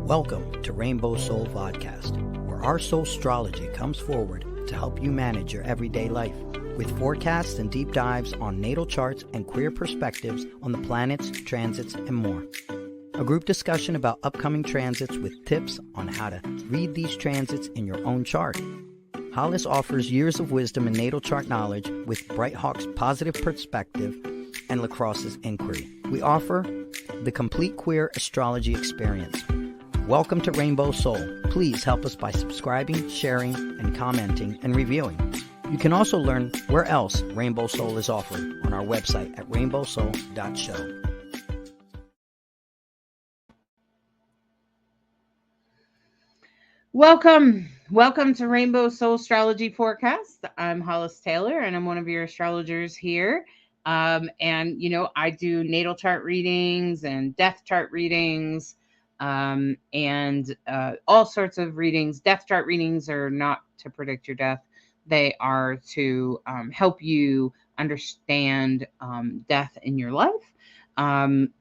Welcome to RainbowSoul Podcast, where our Soulstrology comes forward to help you manage your everyday life, with forecasts and deep dives on natal charts and queer perspectives on the planets, transits, and more. A group discussion about upcoming transits with tips on how to read these transits in your own chart. Hollis offers years of wisdom and natal chart knowledge with Bright Hawk's positive perspective and Lacrosse's inquiry. We offer the complete queer astrology experience. Welcome to RainbowSoul. Please help us by subscribing, sharing, and commenting and reviewing. You can also learn where else RainbowSoul is offered on our website at RainbowSoul.show. Welcome to Rainbow Soulstrology Forecast. I'm Hollis Taylor, and I'm one of your astrologers here. I do natal chart readings and death chart readings, and all sorts of readings. Death chart readings are not to predict your death. They are to help you understand death in your life,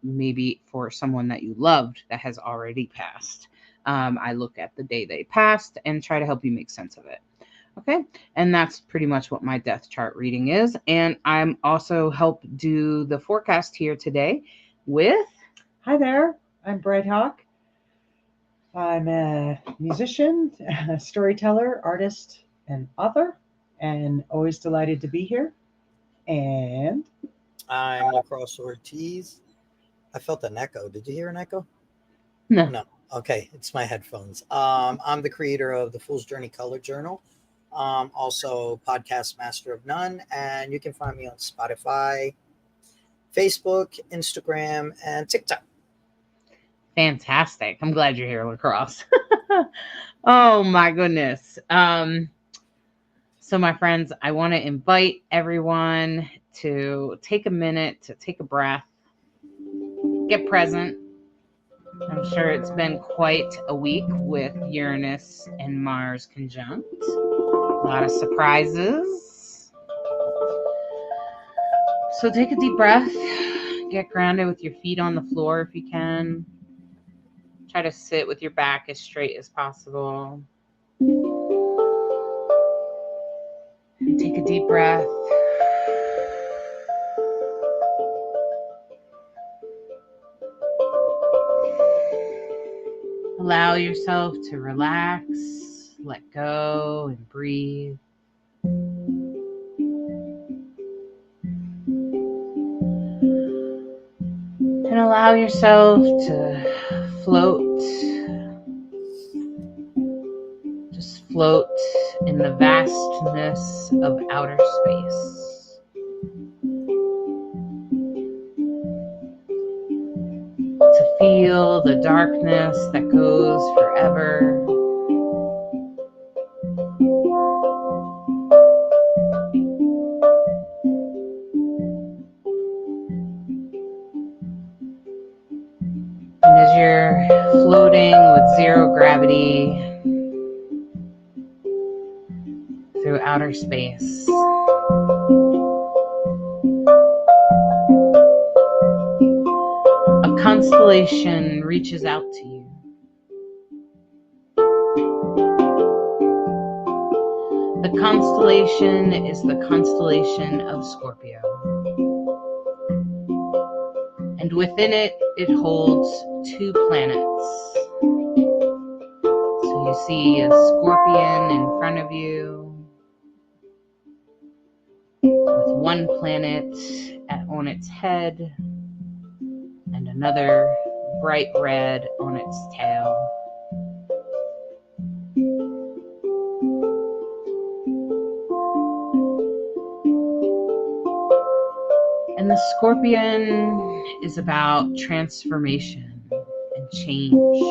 maybe for someone that you loved that has already passed. I look at the day they passed and try to help you make sense of it. Okay. And that's pretty much what my death chart reading is. And I'm also help do the forecast here today with... Hi there. I'm Bright Hawk. I'm a musician, a storyteller, artist, and author, and always delighted to be here. And I'm Lacrosse Ortiz. I felt an echo. Did you hear an echo? No. Okay, it's my headphones. I'm the creator of the Fool's Journey Color Journal, also podcast master of none, and you can find me on Spotify, Facebook, Instagram, and TikTok. Fantastic. I'm glad you're here, Lacrosse. Oh my goodness. So my friends, I want to invite everyone to take a minute, to take a breath, get present. I'm sure it's been quite a week with Uranus and Mars conjunct. A lot of surprises. So take a deep breath. Get grounded with your feet on the floor if you can. Try to sit with your back as straight as possible. And take a deep breath. Allow yourself to relax, let go, and breathe. And allow yourself to float. Just float in the vastness of outer space. To feel the darkness that goes forever. And as you're floating with zero gravity through outer space, a constellation reaches out to you. The constellation is the constellation of Scorpio. And within it, it holds two planets. So you see a scorpion in front of you with one planet on its head and another bright red on its tail. And the scorpion is about transformation and change.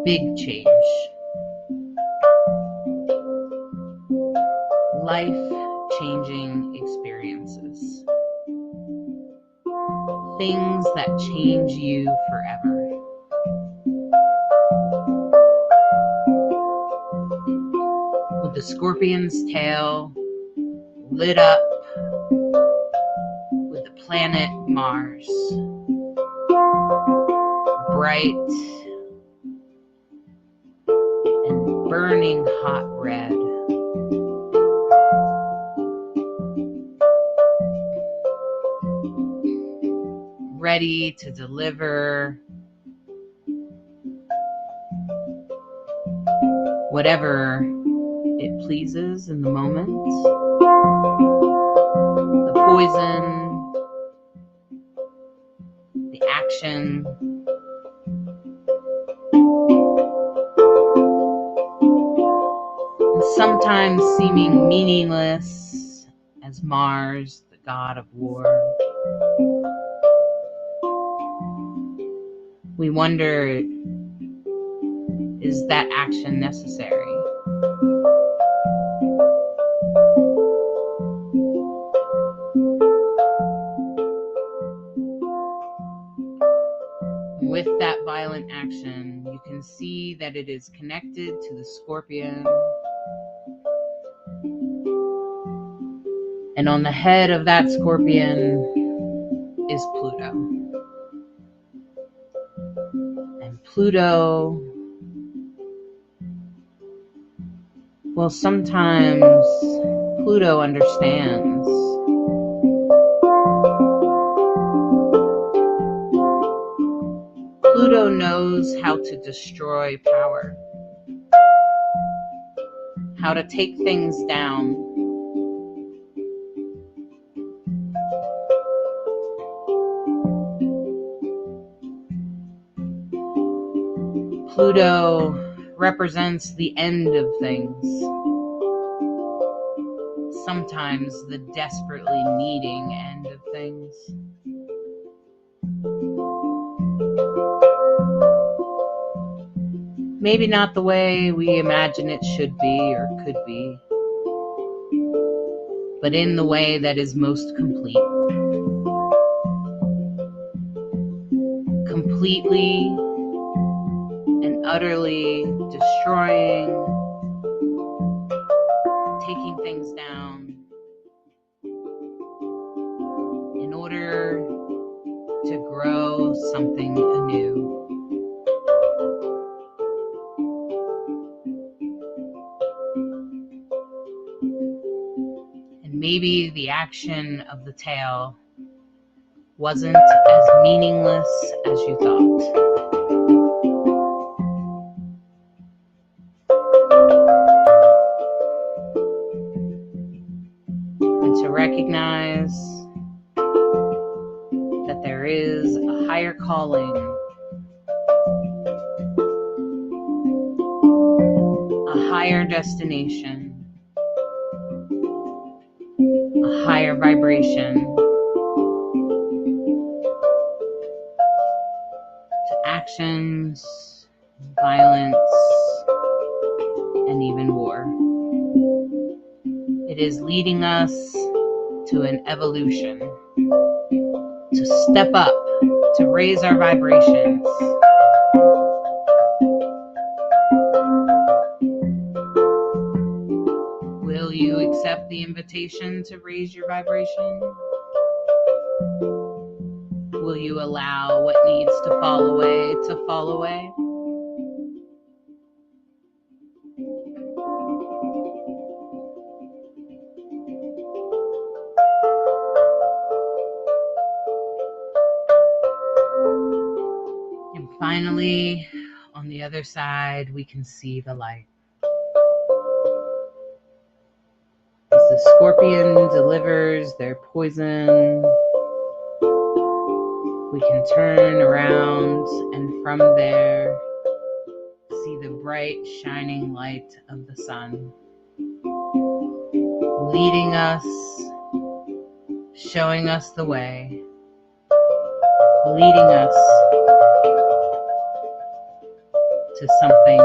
Big change. Life-changing experiences. Things that change you forever. With the scorpion's tail lit up with the planet Mars, bright and burning hot red. Ready to deliver whatever it pleases in the moment. The poison, the action, and sometimes seeming meaningless as Mars, the god of war. We wonder, is that action necessary? With that violent action, you can see that it is connected to the scorpion. And on the head of that scorpion is Pluto. And Pluto, well, sometimes Pluto understands. Pluto knows how to destroy power, how to take things down. Pluto represents the end of things, sometimes the desperately needing end of things. Maybe not the way we imagine it should be or could be, but in the way that is most complete. Completely and utterly destroying, taking things down in order to grow something anew. And maybe the action of the tail wasn't as meaningless as you thought. To recognize that there is a higher calling, a higher destination, a higher vibration, to actions, violence, and even war. It is leading us to an evolution, to step up, to raise our vibrations. Will you accept the invitation to raise your vibration? Will you allow what needs to fall away to fall away? Finally, on the other side, we can see the light. As the scorpion delivers their poison, we can turn around and from there see the bright shining light of the sun, leading us, showing us the way, leading us to something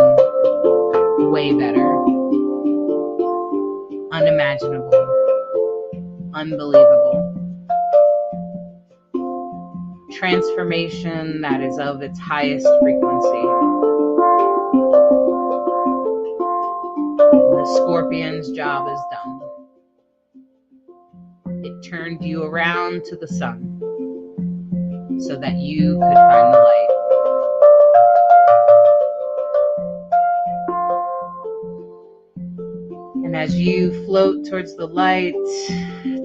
way better, unimaginable, unbelievable. Transformation that is of its highest frequency. The scorpion's job is done. It turned you around to the sun so that you could find the light. And as you float towards the light,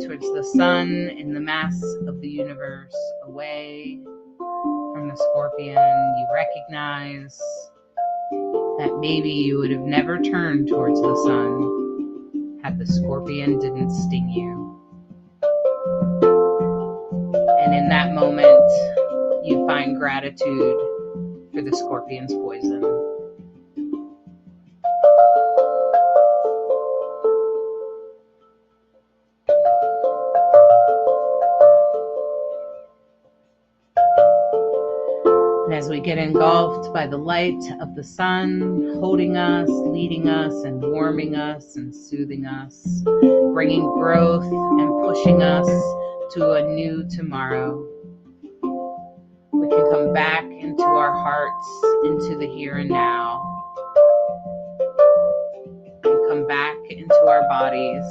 towards the sun in the mass of the universe, away from the scorpion, you recognize that maybe you would have never turned towards the sun had the scorpion didn't sting you. And in that moment, you find gratitude for the scorpion's poison. And as we get engulfed by the light of the sun, holding us, leading us, and warming us, and soothing us, bringing growth and pushing us to a new tomorrow, we can come back into our hearts, into the here and now, and come back into our bodies,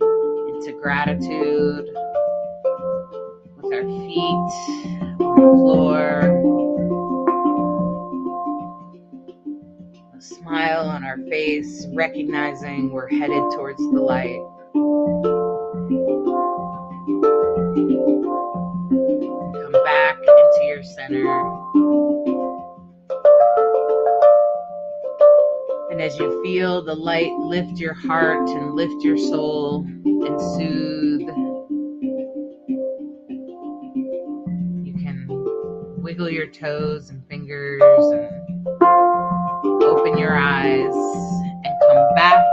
into gratitude, with our feet on the floor, a smile on our face, recognizing we're headed towards the light. Come back into your center. And as you feel the light lift your heart and lift your soul and soothe, you can wiggle your toes and fingers and open your eyes and come back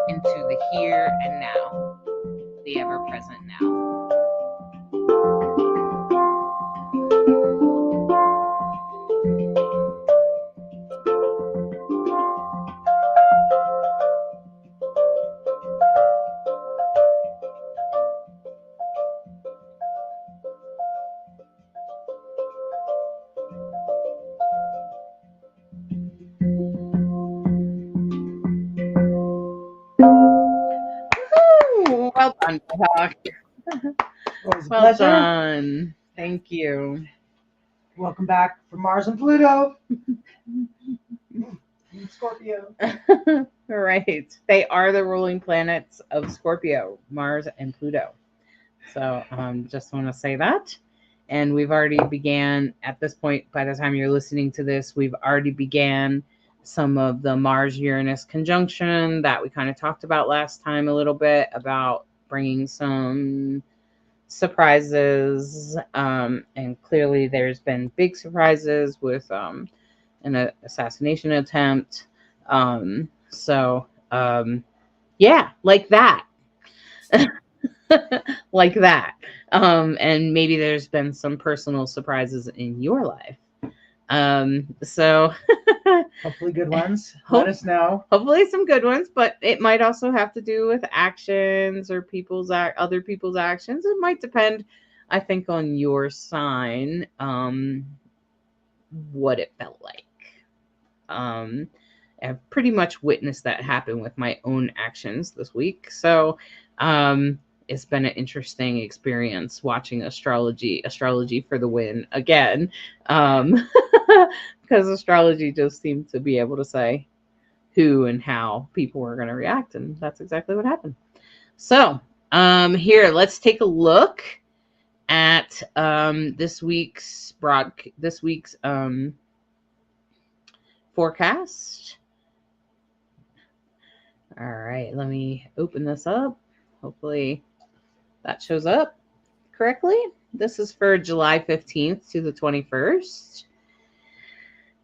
into the here and now, the ever-present now. Well done, Doc. Always a Well pleasure. done. Thank you. Welcome back from Mars and Pluto. Scorpio. Right. They are the ruling planets of Scorpio, Mars and Pluto. So just want to say that. And we've already began, at this point, by the time you're listening to this, we've already began some of the Mars-Uranus conjunction that we kind of talked about last time a little bit, about bringing some surprises. And clearly there's been big surprises with an assassination attempt. Yeah, like that. Like that. And maybe there's been some personal surprises in your life. So Hopefully good ones. Let us know. Hopefully some good ones, but it might also have to do with actions or other people's actions. It might depend, I think, on your sign, what it felt like. I've pretty much witnessed that happen with my own actions this week. So it's been an interesting experience watching astrology for the win again. Because astrology just seemed to be able to say who and how people were going to react. And that's exactly what happened. So here, let's take a look at this week's forecast. All right, let me open this up. Hopefully that shows up correctly. This is for July 15th to the 21st.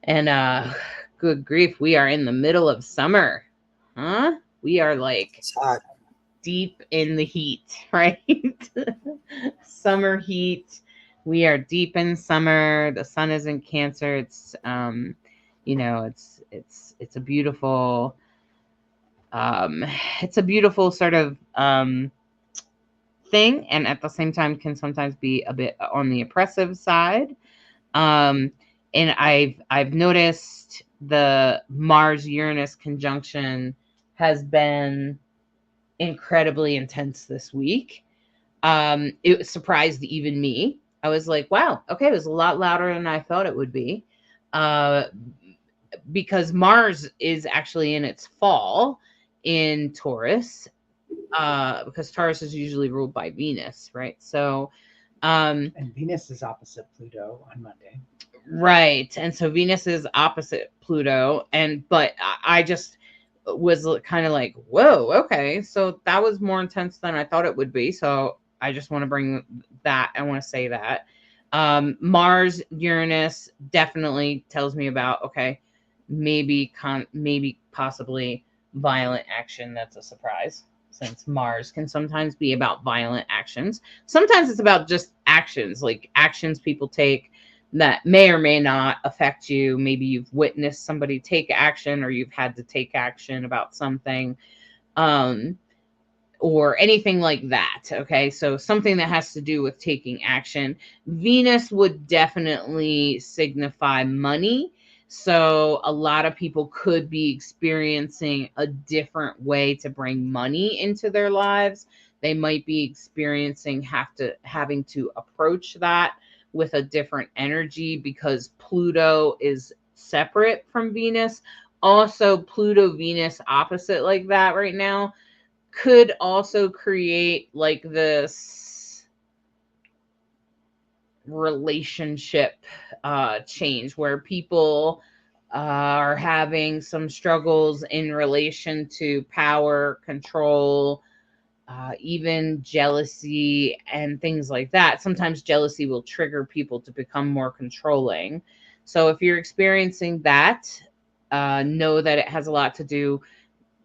And good grief, we are in the middle of summer. Huh? We are like deep in the heat, right? Summer heat. We are deep in summer. The sun is in Cancer. It's it's a beautiful sort of thing, and at the same time can sometimes be a bit on the oppressive side. And I've noticed the Mars-Uranus conjunction has been incredibly intense this week. It surprised even me. I was like, wow, okay, it was a lot louder than I thought it would be. Uh, because Mars is actually in its fall in Taurus, because Taurus is usually ruled by Venus, right? So, And Venus is opposite Pluto on Monday. right. And so Venus is opposite Pluto. But I just was kind of like, whoa, okay. So that was more intense than I thought it would be. So I just want to bring that. I want to say that. Mars, Uranus definitely tells me about, okay, maybe possibly violent action. That's a surprise, since Mars can sometimes be about violent actions. Sometimes it's about just actions, like actions people take that may or may not affect you. Maybe you've witnessed somebody take action, or you've had to take action about something, or anything like that. Okay, so something that has to do with taking action. Venus would definitely signify money. So a lot of people could be experiencing a different way to bring money into their lives. They might be experiencing having to approach that with a different energy, because Pluto is separate from Venus. Also, Pluto Venus opposite like that right now could also create like this relationship change where people are having some struggles in relation to power, control, even jealousy and things like that. Sometimes jealousy will trigger people to become more controlling. So if you're experiencing that, know that it has a lot to do.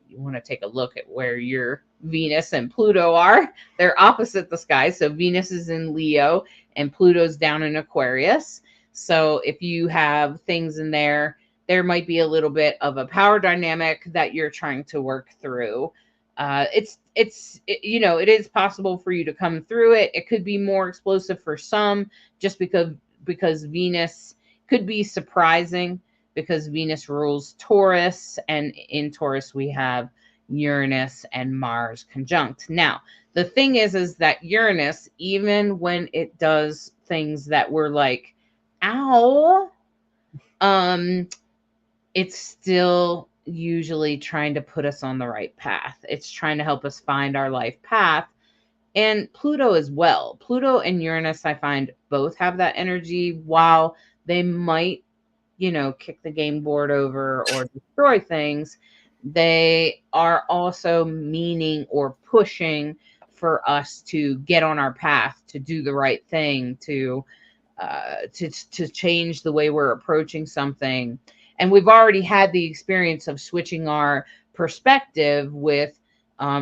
You want to take a look at where your Venus and Pluto are. They're opposite the sky. So Venus is in Leo and Pluto's down in Aquarius. So if you have things in there, there might be a little bit of a power dynamic that you're trying to work through. It is possible for you to come through it. It could be more explosive for some, just because Venus could be surprising, because Venus rules Taurus, and in Taurus we have Uranus and Mars conjunct. Now, the thing is that Uranus, even when it does things that we're like, ow, it's still usually trying to put us on the right path. It's trying to help us find our life path. And Pluto as well. Pluto and Uranus, I find, both have that energy. While they might, kick the game board over or destroy things, they are also meaning or pushing for us to get on our path, to do the right thing, to change the way we're approaching something. And we've already had the experience of switching our perspective with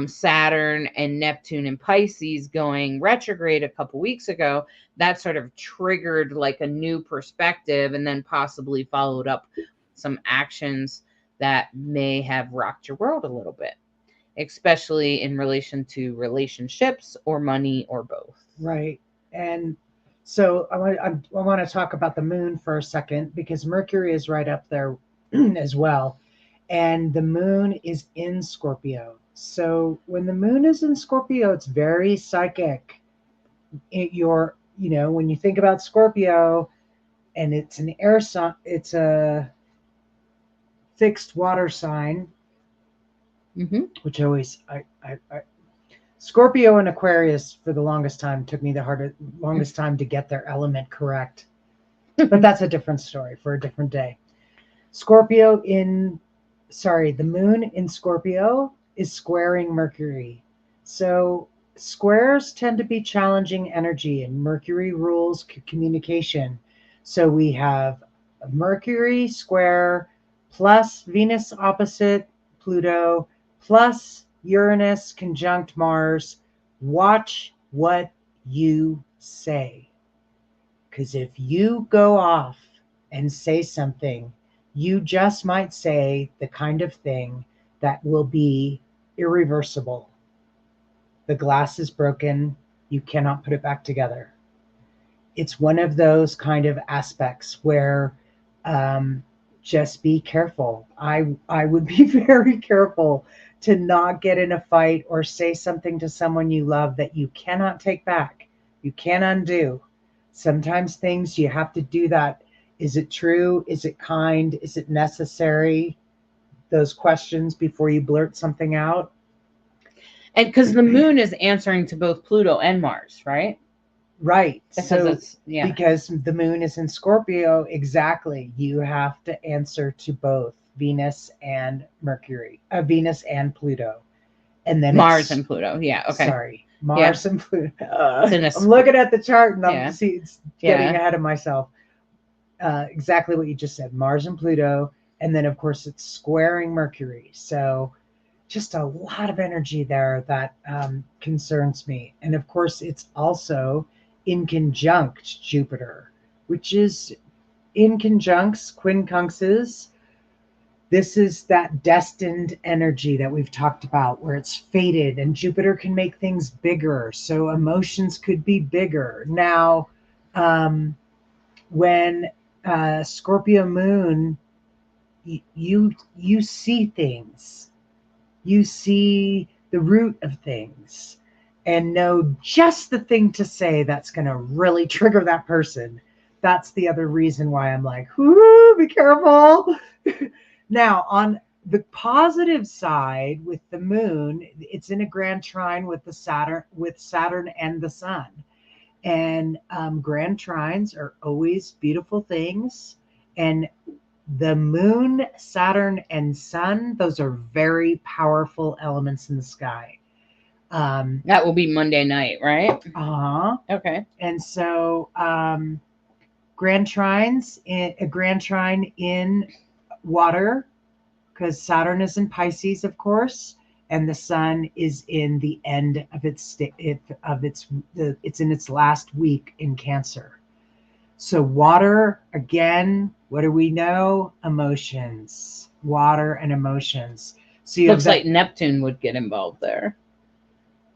Saturn and Neptune and Pisces going retrograde a couple weeks ago. That sort of triggered like a new perspective, and then possibly followed up some actions that may have rocked your world a little bit, especially in relation to relationships or money or both. Right. And so I want to talk about the moon for a second, because Mercury is right up there as well. And the moon is in Scorpio. So when the moon is in Scorpio, it's very psychic. When you think about Scorpio, and it's an air sign, it's a fixed water sign, which Scorpio and Aquarius for the longest time took me the longest time to get their element correct. But that's a different story for a different day. The moon in Scorpio is squaring Mercury. So squares tend to be challenging energy, and Mercury rules communication. So we have Mercury square plus Venus opposite Pluto plus Uranus conjunct Mars. Watch what you say. Because if you go off and say something, you just might say the kind of thing that will be irreversible. The glass is broken. You cannot put it back together. It's one of those kind of aspects where just be careful. I would be very careful to not get in a fight or say something to someone you love that you cannot take back. You can't undo. Sometimes things you have to do that. Is it true? Is it kind? Is it necessary? Those questions before you blurt something out. And because the moon is answering to both Pluto and Mars, right? Right. Because So it's, yeah. because the moon is in Scorpio, exactly. You have to answer to both Venus and Mercury, Venus and Pluto. And then Mars and Pluto. Yeah. Okay. Sorry, Mars and Pluto. In a I'm looking at the chart and I'm Yeah. it's Yeah. getting ahead of myself. Exactly what you just said, Mars and Pluto. And then, of course, it's squaring Mercury. So just a lot of energy there that concerns me. And of course, it's also in conjunct Jupiter, which is in conjuncts, quincunxes. This is that destined energy that we've talked about where it's fated and Jupiter can make things bigger. So emotions could be bigger. Now, when Scorpio moon, you see things. You see the root of things and know just the thing to say that's going to really trigger that person. That's the other reason why I'm like, whoo, be careful. Now, on the positive side with the moon, it's in a grand trine with Saturn and the sun. And grand trines are always beautiful things. And the moon, Saturn, and sun, those are very powerful elements in the sky. That will be Monday night, right? Uh-huh. Okay. And so grand trines, a grand trine in water, because Saturn is in Pisces, of course, and the sun is in the end of it's in its last week in Cancer. So water, again, what do we know? Emotions. Water and emotions. So you Looks like Neptune would get involved there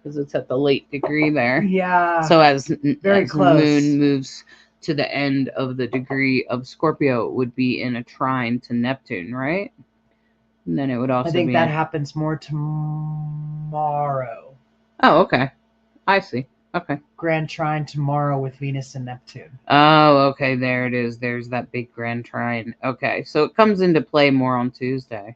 because it's at the late degree there. Yeah. So as very close. Moon moves to the end of the degree of Scorpio, it would be in a trine to Neptune, right? And then it would also I think be that happens more tomorrow. Oh, okay. I see. Okay. Grand trine tomorrow with Venus and Neptune. Oh, okay. There it is. There's that big grand trine. Okay. So it comes into play more on Tuesday.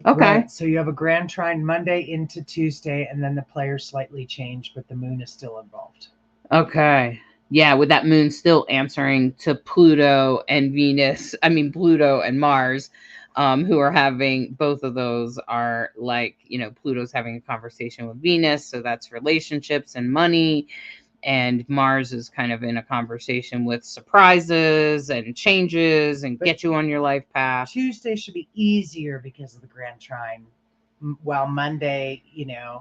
Okay. Right. So you have a grand trine Monday into Tuesday, and then the players slightly change, but the moon is still involved. Okay. Yeah, with that moon still answering to Pluto and Venus. I mean, Pluto and Mars, who are having, both of those are like, Pluto's having a conversation with Venus. So that's relationships and money. And Mars is kind of in a conversation with surprises and changes and get you on your life path. Tuesday should be easier because of the grand trine, while Monday,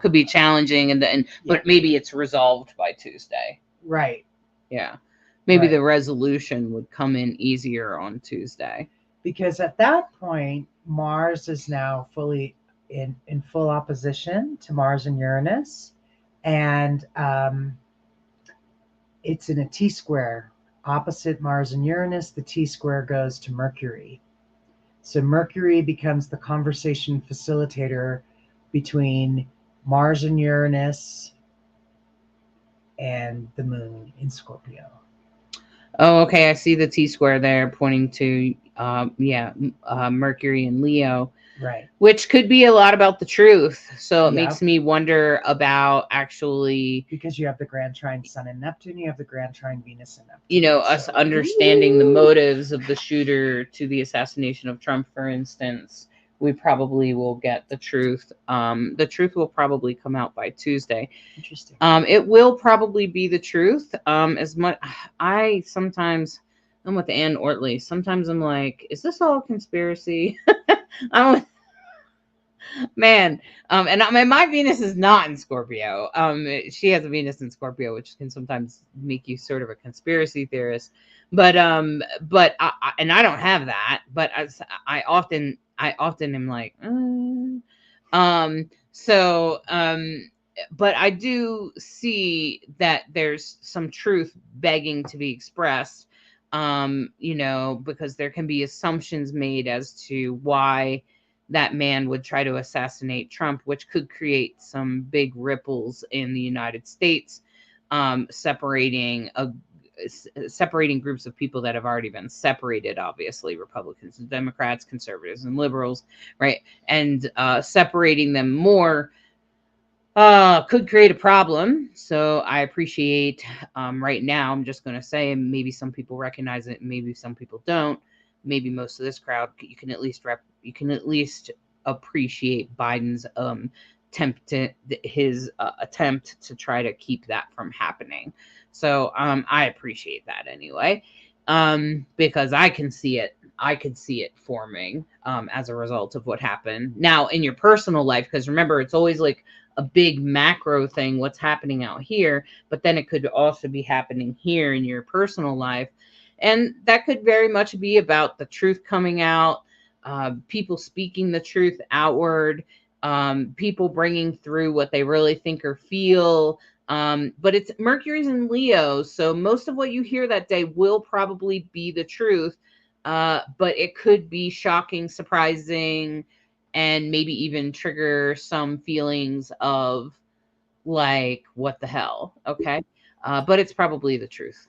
could be challenging, but maybe it's resolved by Tuesday. Right. Yeah. Maybe the resolution would come in easier on Tuesday. Because at that point, Mars is now fully in full opposition to Mars and Uranus. And it's in a T-square. Opposite Mars and Uranus, the T-square goes to Mercury. So Mercury becomes the conversation facilitator between Mars and Uranus and the moon in Scorpio. Oh, okay. I see the T-square there pointing to, Mercury and Leo. Right. Which could be a lot about the truth. So it makes me wonder about actually... Because you have the grand trine Sun and Neptune, you have the grand trine Venus and Neptune. Us understanding the motives of the shooter to the assassination of Trump, for instance. We probably will get the truth. The truth will probably come out by Tuesday. Interesting. It will probably be the truth. As much I'm with Ann Ortley. Sometimes I'm like, is this all a conspiracy? Man. And my Venus is not in Scorpio. She has a Venus in Scorpio, which can sometimes make you sort of a conspiracy theorist. But I don't have that. But I often am like, but I do see that there's some truth begging to be expressed. because there can be assumptions made as to why that man would try to assassinate Trump, which could create some big ripples in the United States, separating groups of people that have already been separated, obviously Republicans and Democrats, conservatives and liberals, right? And separating them more could create a problem. So I appreciate right now, I'm just going to say, maybe some people recognize it, maybe some people don't. Maybe most of this crowd, you can at least appreciate Biden's attempt to try to keep that from happening. So I appreciate that anyway, because I can see it. I could see it forming as a result of what happened. Now, in your personal life, because remember, it's always like a big macro thing, what's happening out here, but then it could also be happening here in your personal life. And that could very much be about the truth coming out, people speaking the truth outward, people bringing through what they really think or feel. But it's Mercury's in Leo, so most of what you hear that day will probably be the truth, but it could be shocking, surprising, and maybe even trigger some feelings of like, what the hell? Okay. But it's probably the truth.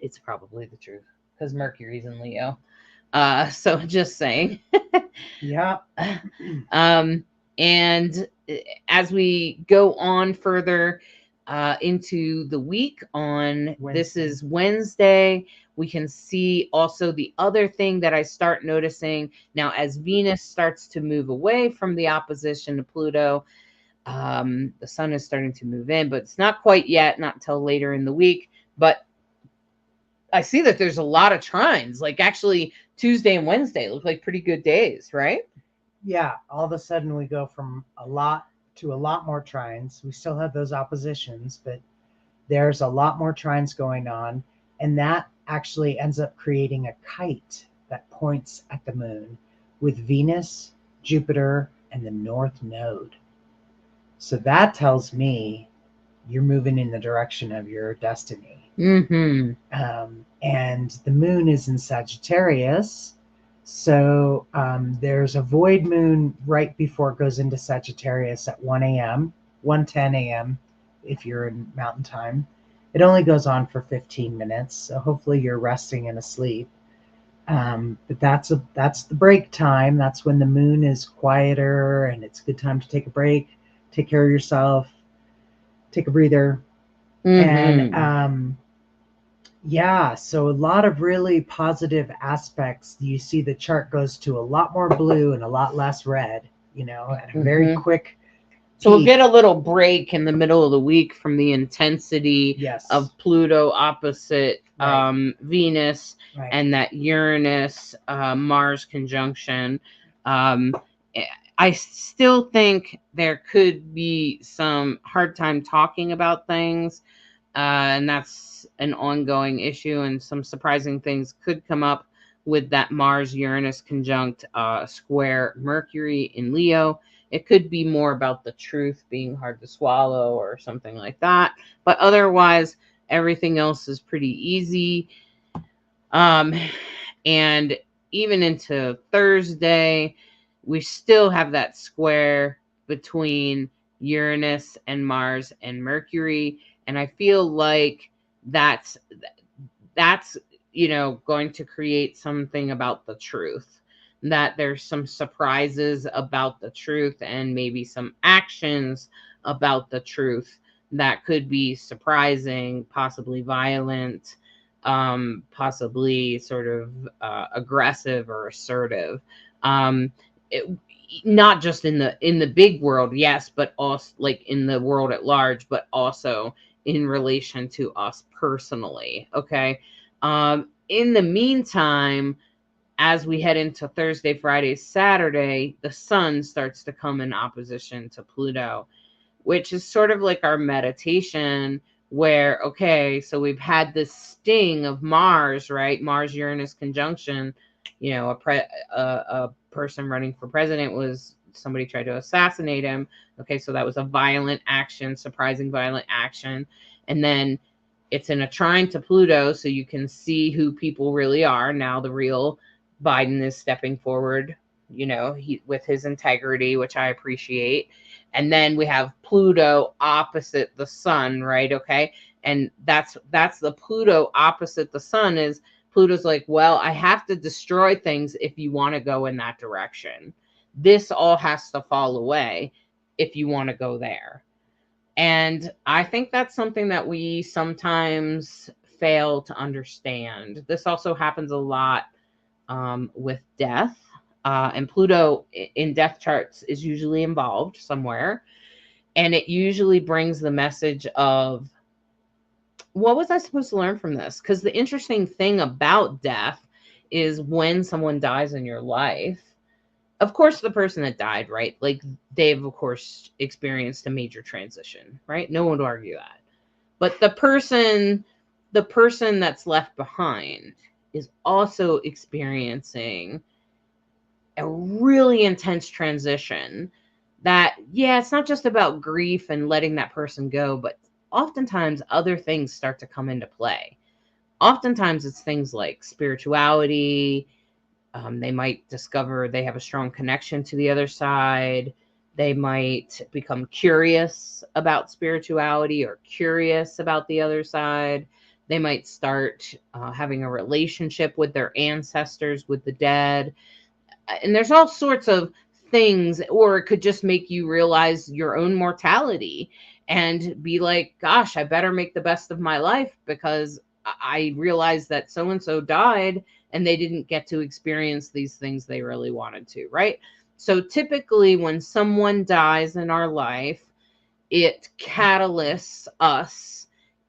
It's probably the truth because Mercury's in Leo. So just saying. Yeah. And as we go on further into the week on this is Wednesday, we can see also the other thing that I start noticing now as Venus starts to move away from the opposition to Pluto. The sun is starting to move in, but it's not quite yet, not until later in the week. But I see that there's a lot of trines, like actually Tuesday and Wednesday look like pretty good days, right? Yeah, all of a sudden we go from a lot to a lot more trines. We still have those oppositions, but there's a lot more trines going on, and that actually ends up creating a kite that points at the moon with Venus, Jupiter, and the North Node. So that tells me you're moving in the direction of your destiny. Mm-hmm. And the moon is in Sagittarius. So there's a void moon right before it goes into Sagittarius at 1 a.m., 1:10 a.m. if you're in Mountain Time. It only goes on for 15 minutes, so hopefully you're resting and asleep. But that's the break time. That's when the moon is quieter, and it's a good time to take a break, take care of yourself, take a breather. Mm-hmm. And yeah, so a lot of really positive aspects. You see the chart goes to a lot more blue and a lot less red, at a very quick So we'll get a little break in the middle of the week from the intensity of Pluto opposite Venus and that Uranus Mars conjunction. I still think there could be some hard time talking about things, and that's an ongoing issue, and some surprising things could come up with that Mars Uranus conjunct square Mercury in Leo. It could be more about the truth being hard to swallow or something like that. But otherwise, everything else is pretty easy. And even into Thursday, we still have that square between Uranus and Mars and Mercury. And I feel like that's going to create something about the truth, that there's some surprises about the truth and maybe some actions about the truth that could be surprising, possibly violent, possibly sort of aggressive or assertive. Not just in the big world, yes, but also like in the world at large, but also in relation to us personally. Okay. In the meantime, as we head into Thursday, Friday, Saturday, the sun starts to come in opposition to Pluto, which is sort of like our meditation where, okay, so we've had this sting of Mars, right? Mars Uranus conjunction, a person running for president somebody tried to assassinate him. Okay, so that was a violent action, surprising violent action. And then It's in a trine to Pluto, so you can see who people really are. Now the real Biden is stepping forward, with his integrity, which I appreciate. And then we have Pluto opposite the sun, right? Okay. And that's the Pluto opposite the sun. Is Pluto's like, well, I have to destroy things if you want to go in that direction. This all has to fall away if you want to go there. And I think that's something that we sometimes fail to understand. This also happens a lot with death. And Pluto in death charts is usually involved somewhere. And it usually brings the message of, what was I supposed to learn from this? Because the interesting thing about death is when someone dies in your life, of course, the person that died, right? Like they've, of course, experienced a major transition, right? No one would argue that. But the person that's left behind is also experiencing a really intense transition that, yeah, it's not just about grief and letting that person go, but oftentimes other things start to come into play. Oftentimes it's things like spirituality. They might discover they have a strong connection to the other side. They might become curious about spirituality or curious about the other side. They might start having a relationship with their ancestors, with the dead. And there's all sorts of things, or it could just make you realize your own mortality and be like, gosh, I better make the best of my life because I realized that so-and-so died and they didn't get to experience these things they really wanted to, right? So typically when someone dies in our life, it catalysts us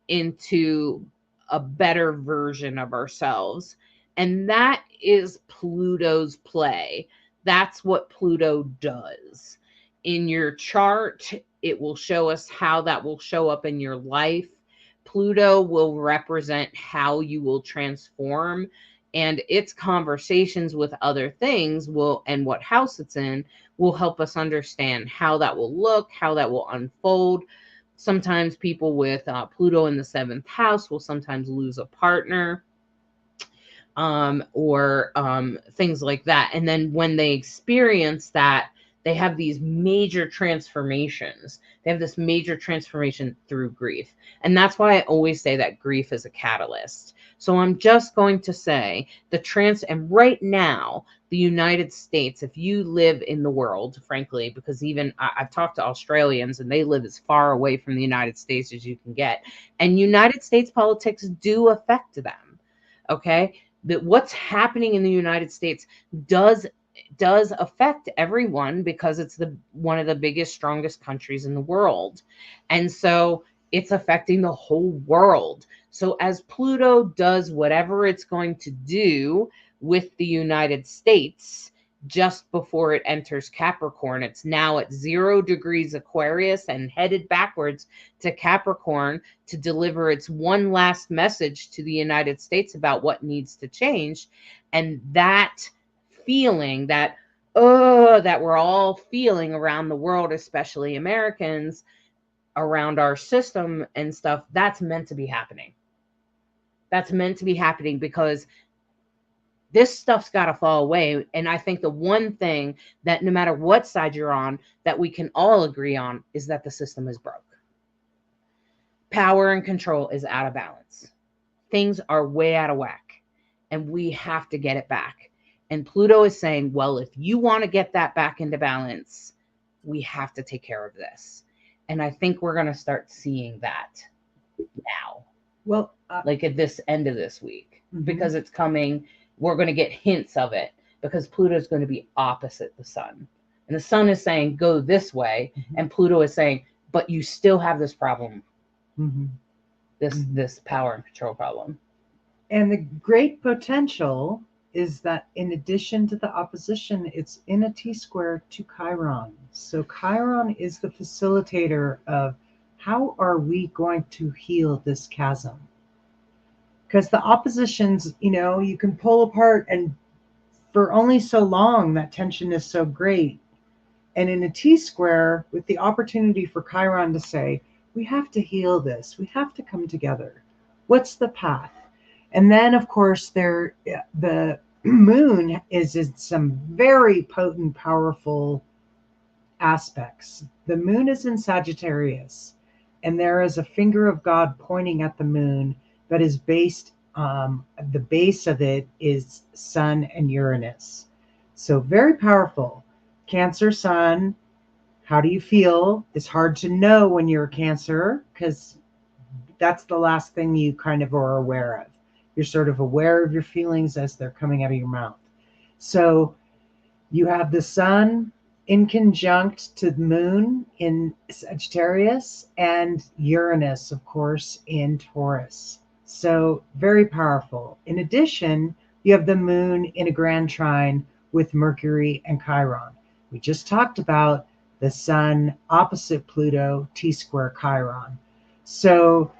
into a better version of ourselves. And that is Pluto's play. That's what Pluto does. In your chart, it will show us how that will show up in your life. Pluto will represent how you will transform, and its conversations with other things will, and what house it's in, will help us understand how that will look, how that will unfold. Sometimes people with Pluto in the 7th house will sometimes lose a partner, or things like that. And then when they experience that, they have these major transformations. They have this major transformation through grief. And that's why I always say that grief is a catalyst. So I'm just going to say and right now, the United States, if you live in the world, frankly, because even I've talked to Australians and they live as far away from the United States as you can get. And United States politics do affect them. Okay. That what's happening in the United States does affect everyone because it's one of the biggest, strongest countries in the world. And so it's affecting the whole world. So as Pluto does whatever it's going to do with the United States, just before it enters Capricorn, it's now at 0 degrees Aquarius and headed backwards to Capricorn to deliver its one last message to the United States about what needs to change. And that feeling that we're all feeling around the world, especially Americans, around our system and stuff, that's meant to be happening. That's meant to be happening because this stuff's got to fall away. And I think the one thing that no matter what side you're on, that we can all agree on is that the system is broke. Power and control is out of balance. Things are way out of whack and we have to get it back. And Pluto is saying, well, if you want to get that back into balance, we have to take care of this. And I think we're going to start seeing that now. Well, like at this end of this week, because it's coming. We're going to get hints of it because Pluto is going to be opposite the sun. And the sun is saying, go this way. And Pluto is saying, but you still have this problem. This power and control problem. And the great potential is that in addition to the opposition, it's in a T-square to Chiron. So Chiron is the facilitator of how are we going to heal this chasm? Because the oppositions, you can pull apart, and for only so long that tension is so great. And in a T-square, with the opportunity for Chiron to say, we have to heal this, we have to come together, What's the path? And then, of course, the moon is in some very potent, powerful aspects. The moon is in Sagittarius, and there is a finger of God pointing at the moon that is based, the base of it is Sun and Uranus. So very powerful. Cancer Sun, how do you feel? It's hard to know when you're a Cancer because that's the last thing you kind of are aware of. You're sort of aware of your feelings as they're coming out of your mouth. So you have the Sun in conjunct to the moon in Sagittarius and Uranus, of course, in Taurus. So very powerful. In addition, you have the moon in a grand trine with Mercury and Chiron. We just talked about the Sun opposite Pluto, T-square Chiron. So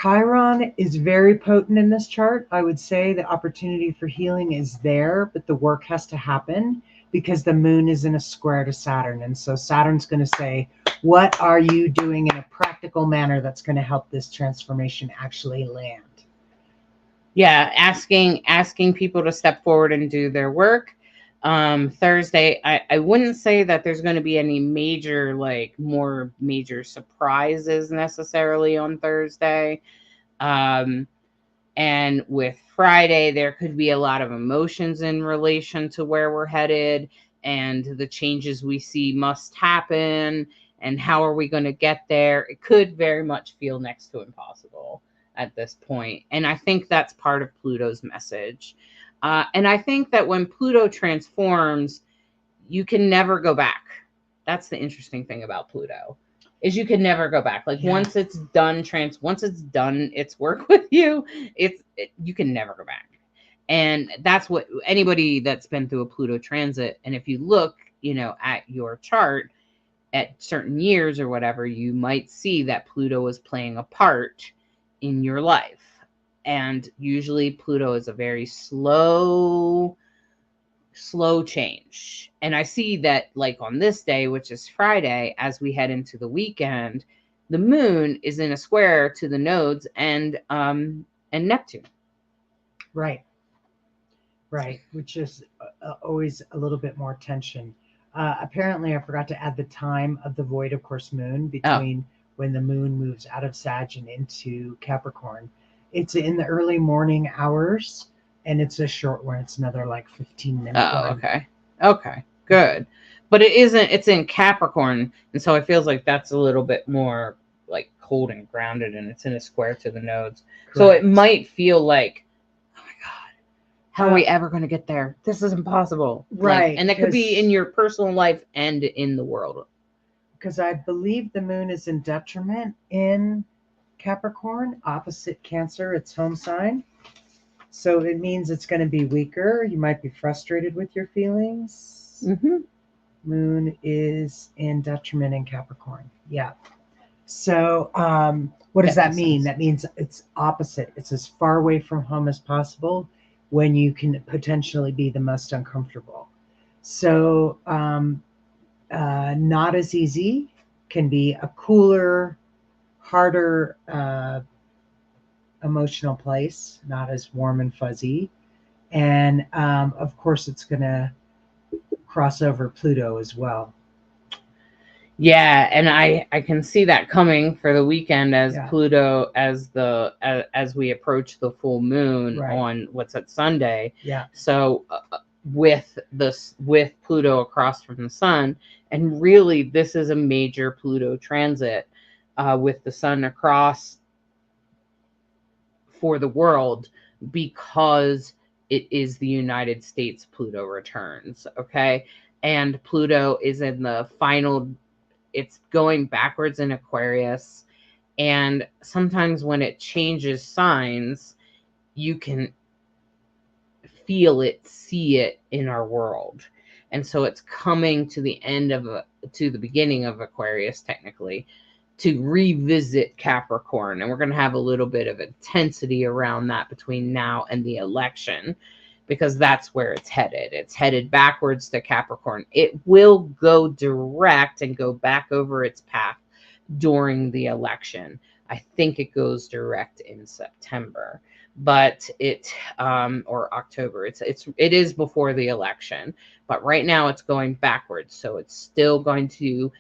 Chiron is very potent in this chart. I would say the opportunity for healing is there, but the work has to happen because the moon is in a square to Saturn. And so Saturn's going to say, what are you doing in a practical manner that's going to help this transformation actually land? Yeah, asking people to step forward and do their work. Thursday, I wouldn't say that there's going to be any major, like more major surprises necessarily on Thursday. And with Friday, there could be a lot of emotions in relation to where we're headed and the changes we see must happen. And how are we going to get there? It could very much feel next to impossible at this point. And I think that's part of Pluto's message. And I think that when Pluto transforms, you can never go back. That's the interesting thing about Pluto. Is you can never go back. Like once it's done its work with you, you can never go back. And that's what anybody that's been through a Pluto transit, and if you look, at your chart at certain years or whatever, you might see that Pluto is playing a part in your life. And usually Pluto is a very slow change. And I see that, like on this day, which is Friday, as we head into the weekend, the moon is in a square to the nodes and Neptune. Right, which is always a little bit more tension. Apparently, I forgot to add the time of the void, of course, moon between when the moon moves out of Sag and into Capricorn. It's in the early morning hours. And it's a short one. It's another like 15 minutes. Oh, okay, good. But it's in Capricorn. And so it feels like that's a little bit more like cold and grounded, and it's in a square to the nodes. Correct. So it might feel like, oh my God, how are we ever going to get there? This is impossible. Right. And that could be in your personal life and in the world. Because I believe the moon is in detriment in Capricorn, opposite Cancer, its home sign. So it means it's going to be weaker. You might be frustrated with your feelings. Mm-hmm. Moon is in detriment in Capricorn. Yeah. So what does that mean? That means it's opposite. It's as far away from home as possible when you can potentially be the most uncomfortable. So not as easy, can be a cooler, harder emotional place, not as warm and fuzzy. And of course, it's going to cross over Pluto as well. Yeah, and I can see that coming for the weekend as Pluto, as we approach the full moon on what's at Sunday. Yeah. So with Pluto across from the sun, and really this is a major Pluto transit with the sun across for the world, because it is the United States Pluto returns. Okay. And Pluto is in the final, it's going backwards in Aquarius. And sometimes when it changes signs, you can feel it, see it in our world. And so it's coming to the end to the beginning of Aquarius, technically, to revisit Capricorn. And we're going to have a little bit of intensity around that between now and the election, because that's where it's headed. It's headed backwards to Capricorn. It will go direct and go back over its path during the election. I think it goes direct in September, but or October. It is before the election, but right now it's going backwards. So it's still going to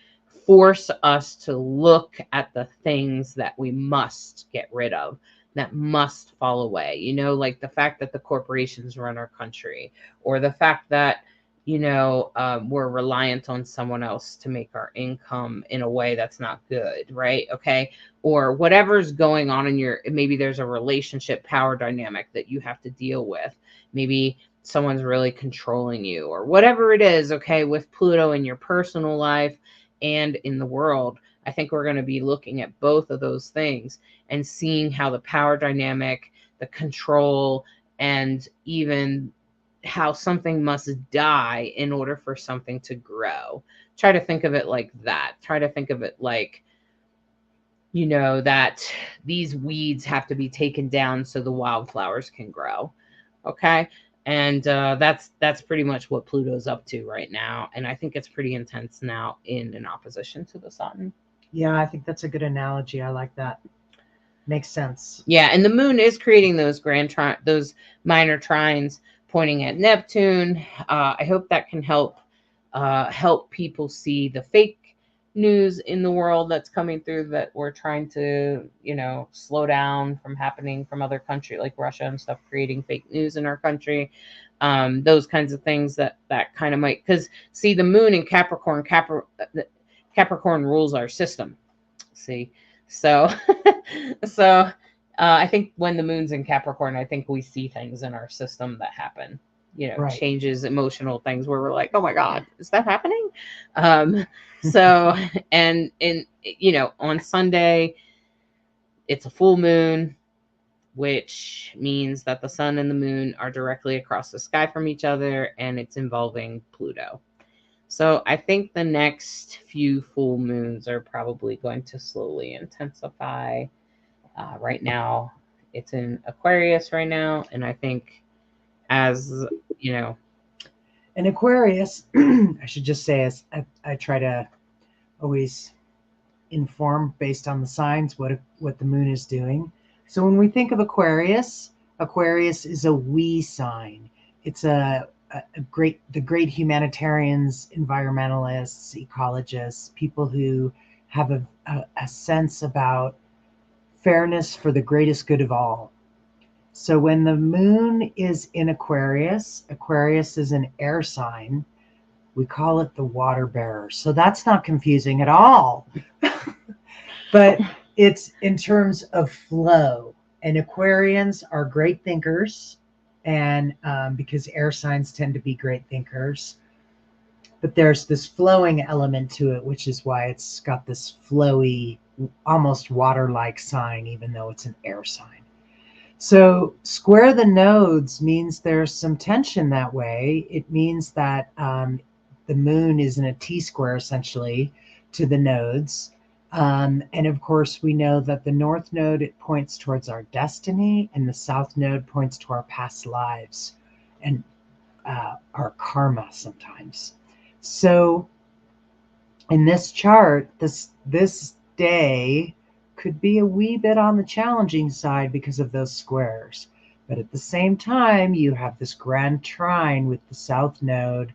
force us to look at the things that we must get rid of, that must fall away. Like the fact that the corporations run our country, or the fact that we're reliant on someone else to make our income in a way that's not good, right? Okay. Or whatever's going on maybe there's a relationship power dynamic that you have to deal with. Maybe someone's really controlling you, or whatever it is, okay, with Pluto in your personal life and in the world. I think we're going to be looking at both of those things and seeing how the power dynamic, the control, and even how something must die in order for something to grow. Try to think of it like that. Try to think of it like, that these weeds have to be taken down so the wildflowers can grow. Okay. And that's pretty much what Pluto's up to right now. And I think it's pretty intense now in an opposition to the sun. Yeah, I think that's a good analogy. I like that. Makes sense. Yeah, and the moon is creating those those minor trines pointing at Neptune. I hope that can help people see the fake news in the world that's coming through, that we're trying to, slow down from happening from other countries like Russia and stuff, creating fake news in our country. Those kinds of things that kind of might, because see, the moon in Capricorn rules our system. See, so so I think when the moon's in Capricorn, I think we see things in our system that happen, Right. changes, emotional things where we're like, oh my God, is that happening? So, and on Sunday, it's a full moon, which means that the sun and the moon are directly across the sky from each other, and it's involving Pluto. So I think the next few full moons are probably going to slowly intensify. Right now, it's in Aquarius right now, and I think as in Aquarius, I should just say, as I try to always inform based on the signs what the moon is doing. So when we think of Aquarius, Aquarius is a we sign. It's the great humanitarians, environmentalists, ecologists, people who have a sense about fairness for the greatest good of all. So when the moon is in Aquarius, Aquarius is an air sign. We call it the water bearer. So that's not confusing at all. But it's in terms of flow. And Aquarians are great thinkers, and because air signs tend to be great thinkers. But there's this flowing element to it, which is why it's got this flowy, almost water-like sign, even though it's an air sign. So square the nodes means there's some tension that way. It means that the moon is in a T-square, essentially, to the nodes. And of course, we know that the north node, it points towards our destiny, and the south node points to our past lives and our karma sometimes. So in this chart, this day could be a wee bit on the challenging side because of those squares. But at the same time, you have this grand trine with the south node,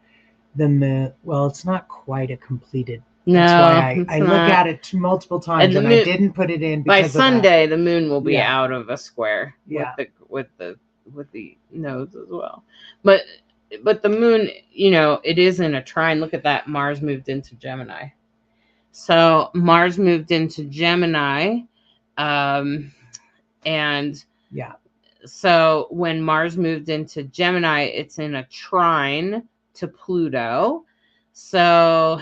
the moon. Well, it's not quite a completed. That's why I look at it multiple times, and I didn't put it in because by Sunday the moon will be out of a square with the nodes as well. But the moon, it is in a trine. Look at that. Mars moved into Gemini. So Mars moved into Gemini. And so when Mars moved into Gemini, it's in a trine to Pluto. So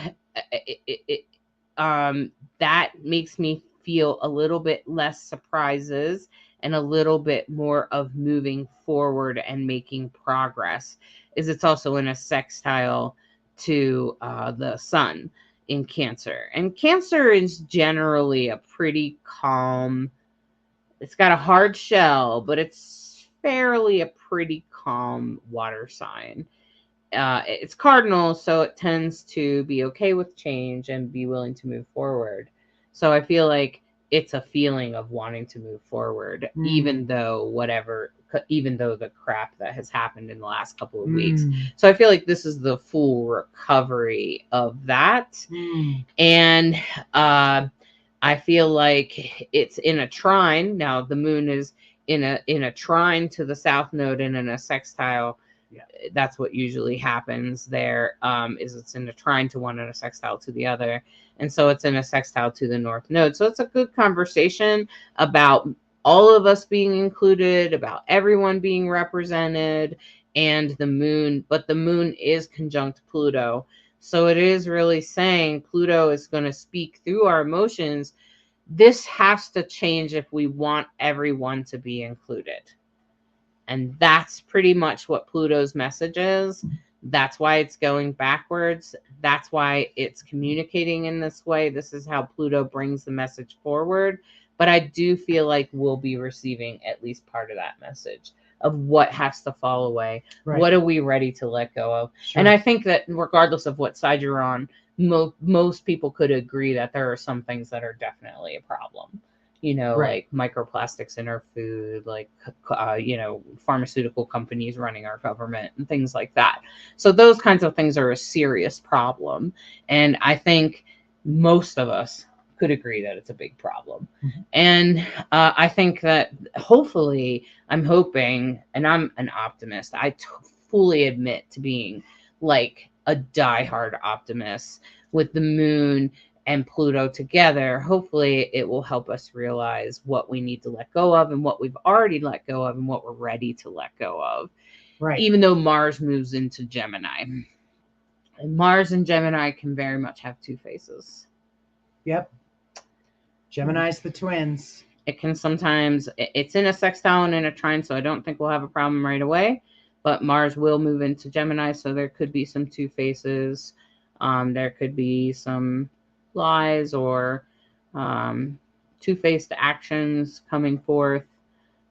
that makes me feel a little bit less surprises and a little bit more of moving forward and making progress. It's also in a sextile to the sun in Cancer. And Cancer is generally a pretty calm, it's got a hard shell, but it's fairly a pretty calm water sign. It's cardinal, so it tends to be okay with change and be willing to move forward. So I feel like it's a feeling of wanting to move forward, even though the crap that has happened in the last couple of weeks. So I feel like this is the full recovery of that. And I feel like it's in a trine. Now the moon is in a trine to the south node and in a sextile. Yeah. That's what usually happens there, is it's in a trine to one and a sextile to the other. And so it's in a sextile to the north node. So it's a good conversation about all of us being included, about everyone being represented, and the moon. But the moon is conjunct Pluto. So it is really saying Pluto is going to speak through our emotions. This has to change if we want everyone to be included. And that's pretty much what Pluto's message is. That's why it's going backwards. That's why it's communicating in this way. This is how Pluto brings the message forward. But I do feel like we'll be receiving at least part of that message of what has to fall away. Right. What are we ready to let go of? Sure. And I think that regardless of what side you're on, most people could agree that there are some things that are definitely a problem. Right. Like microplastics in our food, like, pharmaceutical companies running our government and things like that. So those kinds of things are a serious problem. And I think most of us could agree that it's a big problem. And I think that hopefully, I'm hoping, and I'm an optimist, I fully admit to being like a diehard optimist with the moon and Pluto together. Hopefully it will help us realize what we need to let go of and what we've already let go of and what we're ready to let go of. Right. Even though Mars moves into Gemini. And Mars and Gemini can very much have two faces. Yep. Gemini's the twins. It can sometimes, it's in a sextile and in a trine, so I don't think we'll have a problem right away. But Mars will move into Gemini, so there could be some two faces. There could be some lies or two-faced actions coming forth,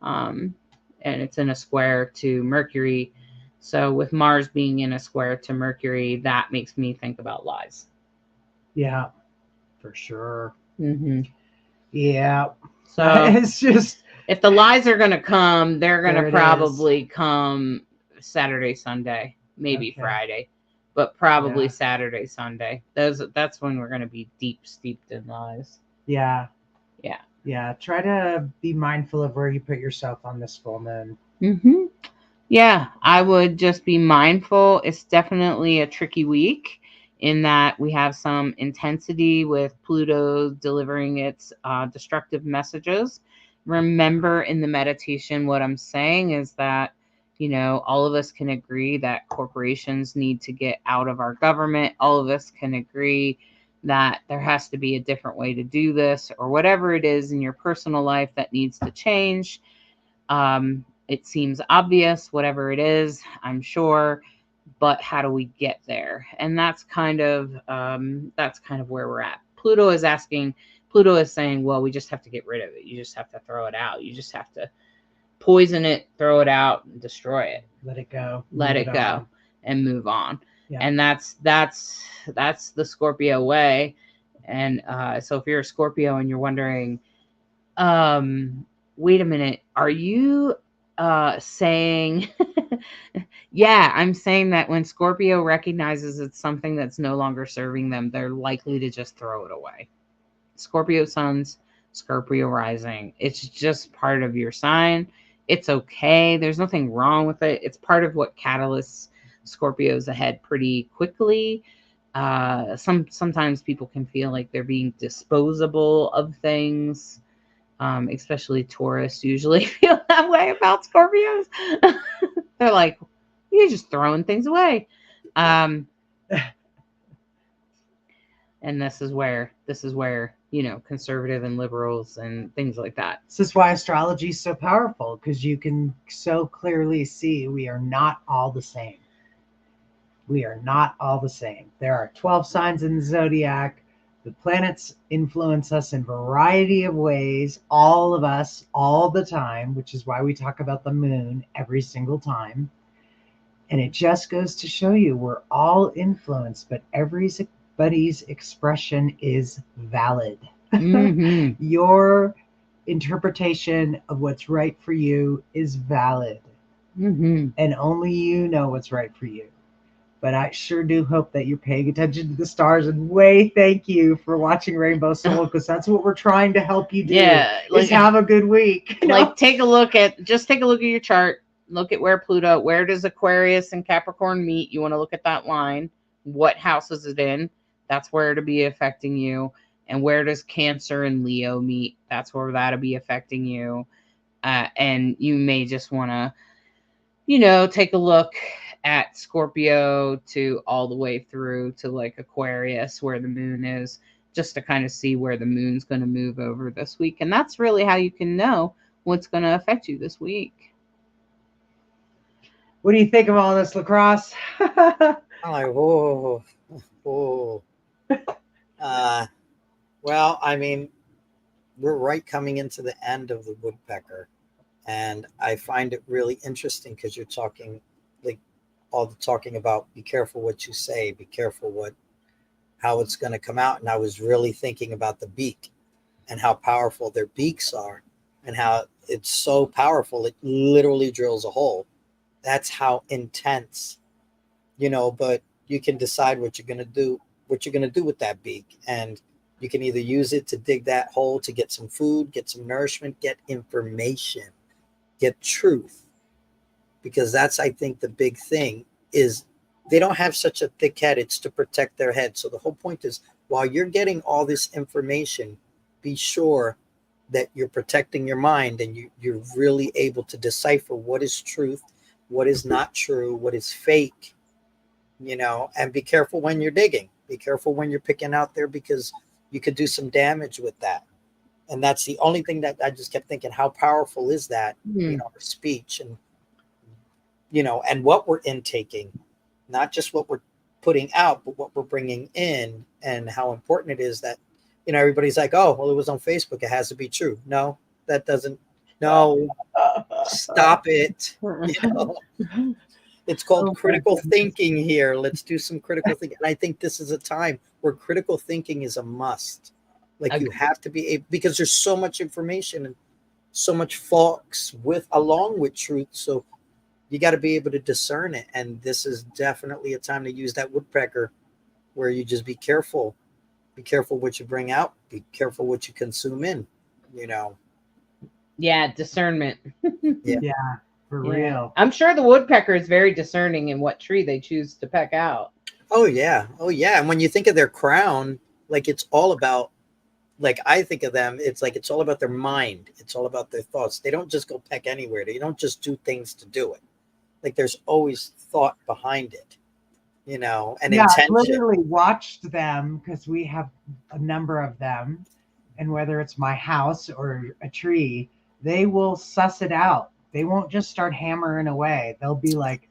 and it's in a square to Mercury. So with Mars being in a square to Mercury, that makes me think about lies. Yeah, for sure. Yeah. So it's just, if the lies are going to come, they're going to There it probably come Saturday, Sunday, maybe Okay. Friday, but probably Yeah. Saturday, Sunday. That's when we're going to be steeped in lies. yeah. Yeah. Yeah. Try to be mindful of where you put yourself on this full moon. Yeah, I would just be mindful. It's definitely a tricky week in that we have some intensity with Pluto delivering its destructive messages. Remember in the meditation, what I'm saying is that, all of us can agree that corporations need to get out of our government. All of us can agree that there has to be a different way to do this, or whatever it is in your personal life that needs to change. It seems obvious, whatever it is, I'm sure, but how do we get there? And that's kind of where we're at. Pluto is saying, well, we just have to get rid of it. You just have to throw it out. You just have to poison it, throw it out, and destroy it. Let it go. Let it go and move on. Yeah. And that's the Scorpio way. And so if you're a Scorpio and you're wondering, wait a minute, are you saying yeah, I'm saying that when Scorpio recognizes it's something that's no longer serving them, they're likely to just throw it away. Scorpio suns, Scorpio rising, it's just part of your sign. It's okay, there's nothing wrong with it. It's part of what catalysts Scorpios ahead pretty quickly. Sometimes people can feel like they're being disposable of things. Especially Taurus usually feel that way about Scorpios. They're like, you're just throwing things away. And this is where, conservative and liberals and things like that. This is why astrology is so powerful, because you can so clearly see we are not all the same. We are not all the same. There are 12 signs in the zodiac. The planets influence us in a variety of ways, all of us, all the time, which is why we talk about the moon every single time. And it just goes to show you we're all influenced, but everybody's expression is valid. Your interpretation of what's right for you is valid. And only you know what's right for you. But I sure do hope that you're paying attention to the stars. And thank you for watching Rainbow Soul, because that's what we're trying to help you do. Yeah, is have a good week. Like take a look at your chart. Look at where where does Aquarius and Capricorn meet? You want to look at that line. What house is it in? That's where it'll be affecting you. And where does Cancer and Leo meet? That's where that'll be affecting you. And you may just want to, take a look at Scorpio to all the way through to like Aquarius, where the moon is, just to kind of see where the moon's going to move over this week. And that's really how you can know what's going to affect you this week. What do you think of all this, Lacrosse? I'm like, whoa. Well, I mean, we're right coming into the end of the woodpecker. And I find it really interesting because you're talking talking about be careful what you say, be careful how it's going to come out. And I was really thinking about the beak and how powerful their beaks are and how it's so powerful. It literally drills a hole. That's how intense, but you can decide what you're going to do with that beak. And you can either use it to dig that hole to get some food, get some nourishment, get information, get truth. Because that's, I think, the big thing is they don't have such a thick head. It's to protect their head. So the whole point is, while you're getting all this information, be sure that you're protecting your mind and you're really able to decipher what is truth, what is not true, what is fake, and be careful when you're digging. Be careful when you're picking out there, because you could do some damage with that. And that's the only thing that I just kept thinking, how powerful is that, our speech and, and what we're intaking, not just what we're putting out, but what we're bringing in, and how important it is that, everybody's like, oh, well, it was on Facebook, it has to be true. No, that doesn't. No, stop it. It's called critical thinking here. Let's do some critical thinking. And I think this is a time where critical thinking is a must. Like you have to be able, because there's so much information and so much facts along with truth. So you got to be able to discern it. And this is definitely a time to use that woodpecker, where you just be careful. Be careful what you bring out. Be careful what you consume in, Yeah, discernment. Yeah, for real. I'm sure the woodpecker is very discerning in what tree they choose to peck out. Oh, yeah. And when you think of their crown, like it's all about, like I think of them, it's like it's all about their mind. It's all about their thoughts. They don't just go peck anywhere. They don't just do things to do it. Like there's always thought behind it, and intention. I literally watched them because we have a number of them. And whether it's my house or a tree, they will suss it out. They won't just start hammering away. They'll be like,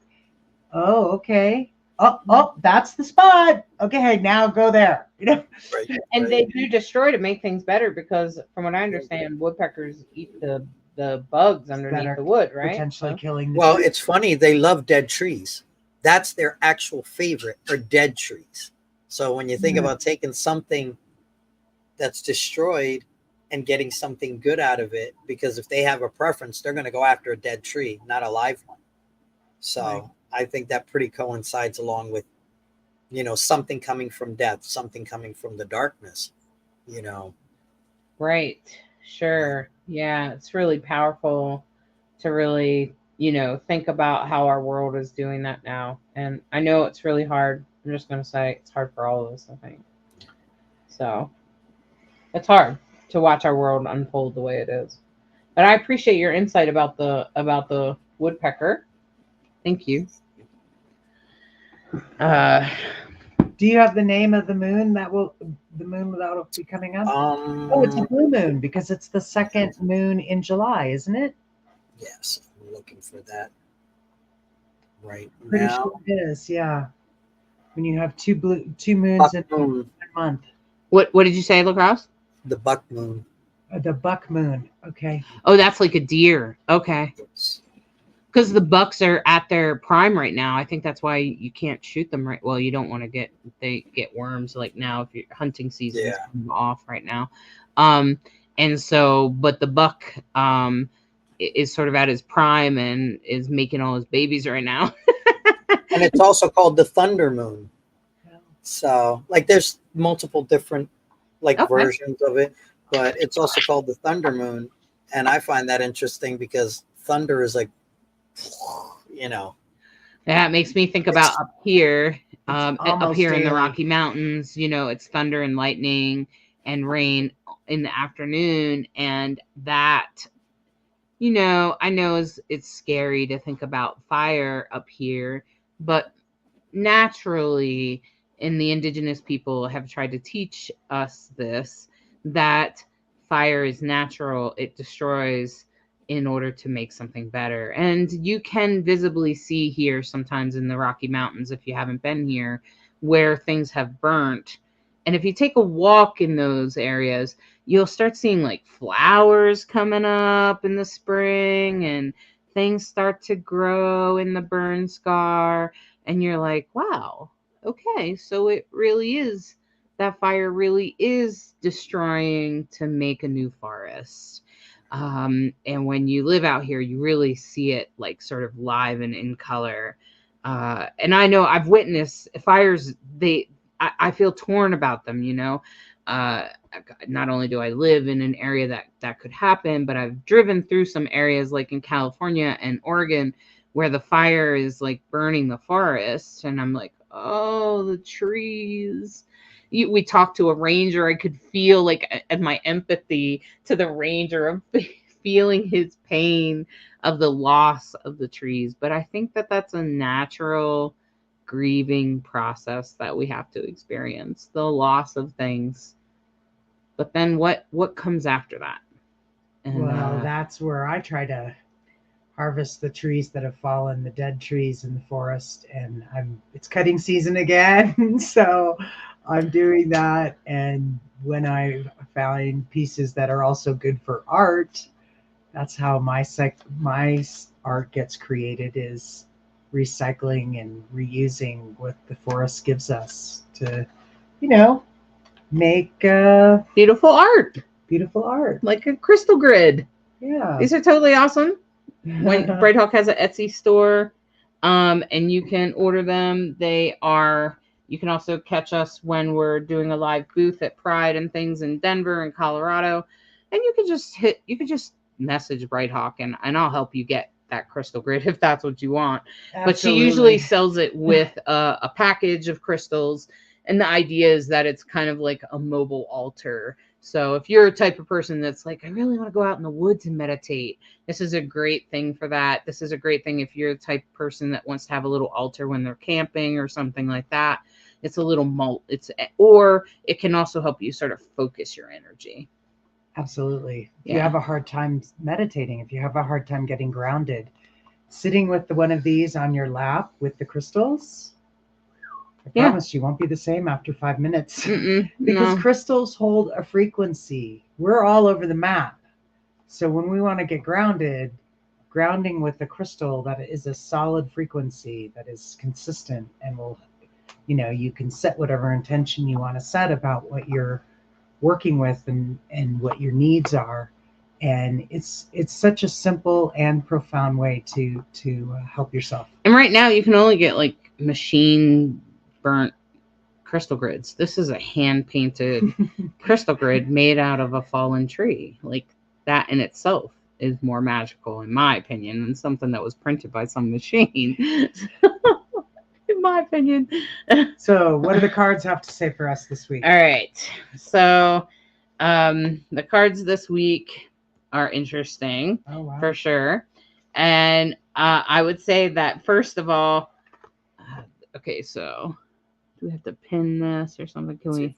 oh, okay. Oh, that's the spot. Okay, now go there. And they do destroy to make things better, because from what I understand, woodpeckers eat the bugs underneath the wood, right? Potentially killing the tree. It's funny. They love dead trees. That's their actual favorite, are dead trees. So when you think about taking something that's destroyed and getting something good out of it, because if they have a preference, they're going to go after a dead tree, not a live one. So I think that pretty coincides along with, something coming from death, something coming from the darkness, Right. Sure. Yeah. It's really powerful to really, think about how our world is doing that now. And I know it's really hard. I'm just going to say it's hard for all of us, I think. So it's hard to watch our world unfold the way it is. But I appreciate your insight about the woodpecker. Thank you. Do you have the name of the moon that'll be coming up? It's a blue moon, because it's the second moon in July, isn't it? Yes, I'm looking for that right Pretty now. sure it is, yeah. When you have two moons in 1 month. What did you say, Lacrosse? The buck moon. The buck moon. Okay. Oh, that's like a deer. Okay. Yes. Because the bucks are at their prime right now. I think that's why you can't shoot them right. Well, you don't want to get worms like now if your hunting season is off right now. And so, but the buck is sort of at his prime and is making all his babies right now. And it's also called the thunder moon. So like there's multiple different like versions of it, but it's also called the thunder moon. And I find that interesting because thunder is like, you know. That makes me think about up here in the daily. Rocky Mountains, you know, it's thunder and lightning and rain in the afternoon. And that, you know, I know it's scary to think about fire up here, but naturally, and the indigenous people have tried to teach us this, that fire is natural. It destroys in order to make something better. And you can visibly see here sometimes in the Rocky Mountains, if you haven't been here, where things have burnt. And if you take a walk in those areas, you'll start seeing like flowers coming up in the spring and things start to grow in the burn scar. And you're like, wow, okay, so it really is, that fire really is destroying to make a new forest. And when you live out here, you really see it like sort of live and in color. And I know I've witnessed fires, I feel torn about them, you know. Not only do I live in an area that could happen, but I've driven through some areas like in California and Oregon where the fire is like burning the forest. And I'm like, oh, the trees. We talked to a ranger. I could feel like my empathy to the ranger of feeling his pain of the loss of the trees. But I think that that's a natural grieving process that we have to experience, the loss of things. But then what comes after that? And, well, that's where I try to harvest the trees that have fallen, the dead trees in the forest, and it's cutting season again. So I'm doing that. And when I find pieces that are also good for art, that's how my art gets created, is recycling and reusing what the forest gives us to, you know, make beautiful art, like a crystal grid. Yeah, these are totally awesome. When Bright Hawk has an Etsy store, and you can order them. You can also catch us when we're doing a live booth at Pride and things in Denver and Colorado. And you can just message Bright Hawk and I'll help you get that crystal grid if that's what you want. Absolutely. But she usually sells it with a package of crystals. And the idea is that it's kind of like a mobile altar. So if you're a type of person that's like, I really want to go out in the woods and meditate, this is a great thing for that. This is a great thing if you're the type of person that wants to have a little altar when they're camping or something like that. It's a little or it can also help you sort of focus your energy. Absolutely. If you have a hard time meditating, if you have a hard time getting grounded, sitting with one of these on your lap with the crystals, I promise you won't be the same after 5 minutes. Because crystals hold a frequency. We're all over the map. So when we want to get grounded, grounding with a crystal that is a solid frequency, that is consistent, and will, you can set whatever intention you want to set about what you're working with and what your needs are. And it's such a simple and profound way to help yourself. And right now you can only get like machine burnt crystal grids. This is a hand painted crystal grid made out of a fallen tree. Like, that in itself is more magical, in my opinion, than something that was printed by some machine. In my opinion. So what do the cards have to say for us this week? All right. So the cards this week are interesting. Oh, wow. For sure. And I would say that, first of all, okay, so do we have to pin this or something? Can we?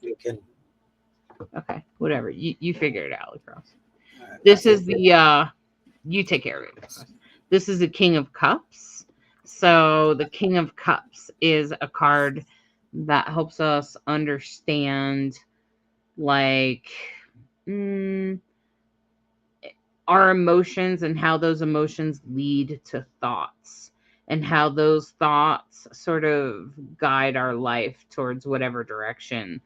Okay, whatever. You figure it out, Lacrosse. Right, this is the you take care of it. This is the King of Cups. So the King of Cups is a card that helps us understand, like, our emotions and how those emotions lead to thoughts, and how those thoughts sort of guide our life towards whatever direction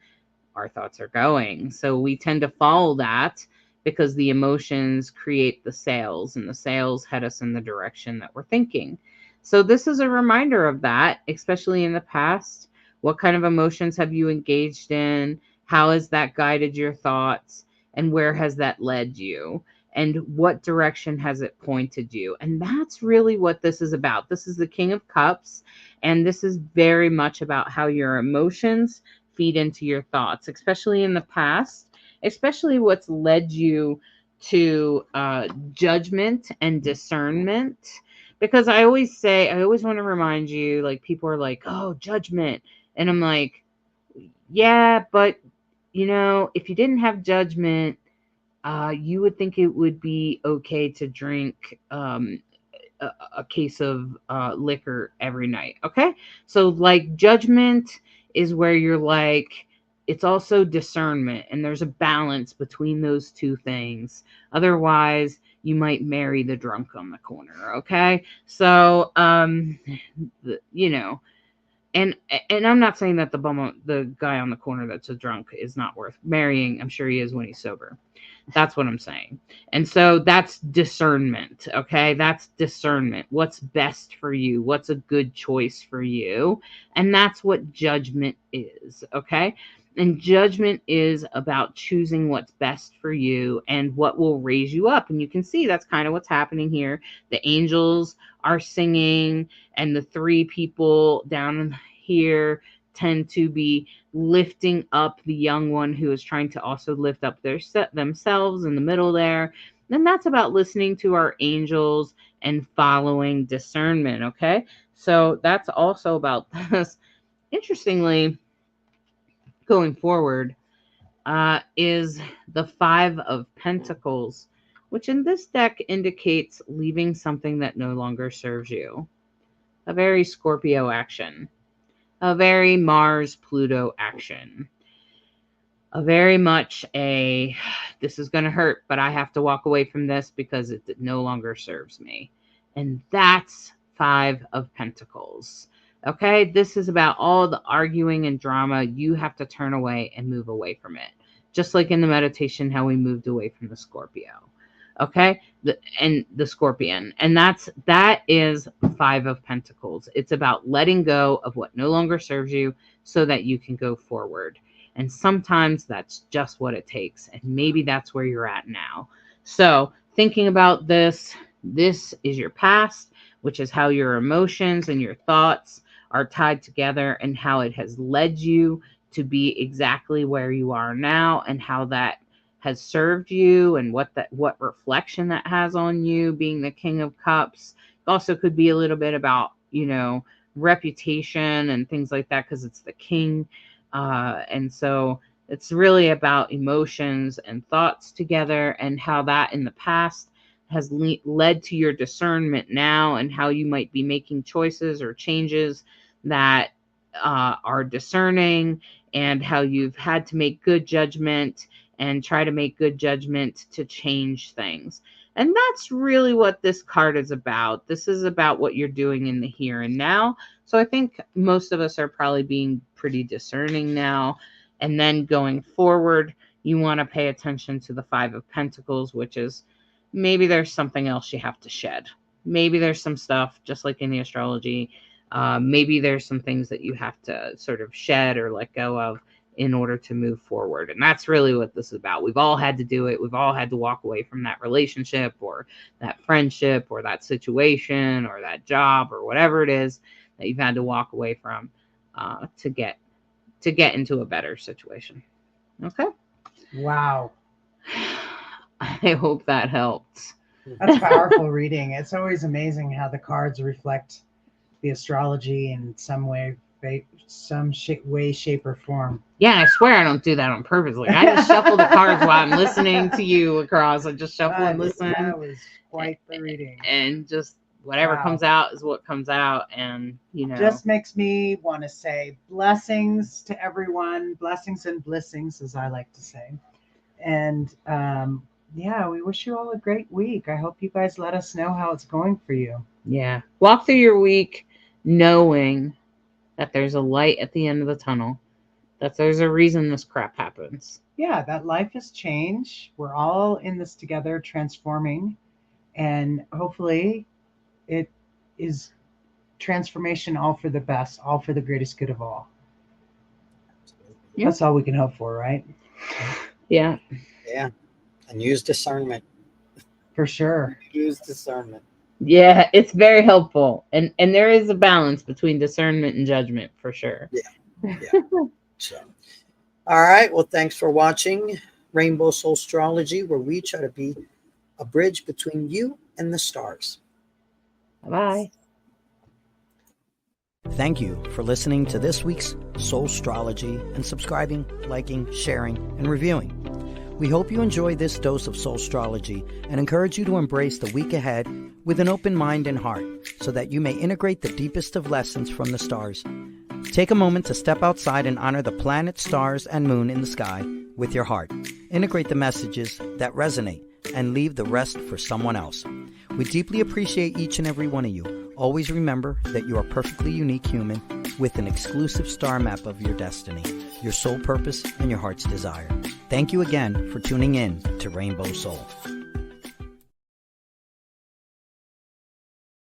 our thoughts are going. So we tend to follow that because the emotions create the sails, and the sails head us in the direction that we're thinking. So this is a reminder of that, especially in the past. What kind of emotions have you engaged in? How has that guided your thoughts? And where has that led you? And what direction has it pointed you? And that's really what this is about. This is the King of Cups, and this is very much about how your emotions feed into your thoughts, especially in the past, especially what's led you to judgment and discernment. Because I always want to remind you, like, people are like, oh, judgment. And I'm like, yeah, but, if you didn't have judgment, you would think it would be okay to drink a case of liquor every night. Okay. So, like, judgment is where you're like, it's also discernment, and there's a balance between those two things. Otherwise, you might marry the drunk on the corner. Okay. So, and I'm not saying that the guy on the corner that's a drunk is not worth marrying. I'm sure he is when he's sober. That's what I'm saying. And so that's discernment, okay? That's discernment. What's best for you? What's a good choice for you? And that's what judgment is, okay? And judgment is about choosing what's best for you and what will raise you up. And you can see that's kind of what's happening here. The angels are singing, and the three people down here tend to be lifting up the young one who is trying to also lift up themselves in the middle there. And that's about listening to our angels and following discernment, okay? So that's also about this. Interestingly, going forward, is the Five of Pentacles, which in this deck indicates leaving something that no longer serves you. A very Scorpio action. A very Mars-Pluto action. A very much this is going to hurt, but I have to walk away from this because it no longer serves me. And that's Five of Pentacles. Okay, this is about all the arguing and drama. You have to turn away and move away from it. Just like in the meditation, how we moved away from the Scorpio. Okay, the Scorpion. And that is Five of Pentacles. It's about letting go of what no longer serves you so that you can go forward. And sometimes that's just what it takes. And maybe that's where you're at now. So thinking about this is your past, which is how your emotions and your thoughts are tied together and how it has led you to be exactly where you are now, and how that has served you, and what reflection that has on you being the King of Cups. It also could be a little bit about, reputation and things like that, because it's the king. And so it's really about emotions and thoughts together, and how that in the past has led to your discernment now, and how you might be making choices or changes that are discerning, and how you've had to make good judgment and try to make good judgment to change things. And that's really what this card is about. This is about what you're doing in the here and now. So I think most of us are probably being pretty discerning now. And then going forward, you want to pay attention to the Five of Pentacles, which is maybe there's something else you have to shed. Maybe there's some stuff, just like in the astrology, maybe there's some things that you have to sort of shed or let go of in order to move forward. And that's really what this is about. We've all had to do it. We've all had to walk away from that relationship or that friendship or that situation or that job or whatever it is that you've had to walk away from to get into a better situation. Okay. Wow. I hope that helped. That's powerful reading. It's always amazing how the cards reflect the astrology in some way, shape, or form. Yeah, I swear I don't do that on purpose. Like, I just shuffle the cards while I'm listening to you across. I just shuffle and listen. That was quite the reading. And just whatever comes out is what comes out. And, Just makes me want to say blessings to everyone. Blessings and blessings, as I like to say. And, we wish you all a great week. I hope you guys let us know how it's going for you. Yeah. Walk through your week knowing that there's a light at the end of the tunnel, That there's a reason this crap happens. Yeah, that life has changed. We're all in this together, transforming, and hopefully it is transformation all for the best, all for the greatest good of all. Yeah. That's all we can hope for, right? Yeah. Yeah. And use discernment. For sure. Use discernment. Yeah, it's very helpful. And there is a balance between discernment and judgment for sure. Yeah. So, all right. Well, thanks for watching Rainbow Soulstrology, where we try to be a bridge between you and the stars. Bye. Thank you for listening to this week's Soulstrology and subscribing, liking, sharing, and reviewing. We hope you enjoy this dose of Soulstrology and encourage you to embrace the week ahead with an open mind and heart so that you may integrate the deepest of lessons from the stars. Take a moment to step outside and honor the planets, stars, and moon in the sky with your heart. Integrate the messages that resonate and leave the rest for someone else. We deeply appreciate each and every one of you. Always remember that you are a perfectly unique human with an exclusive star map of your destiny, your soul purpose, and your heart's desire. Thank you again for tuning in to Rainbow Soul.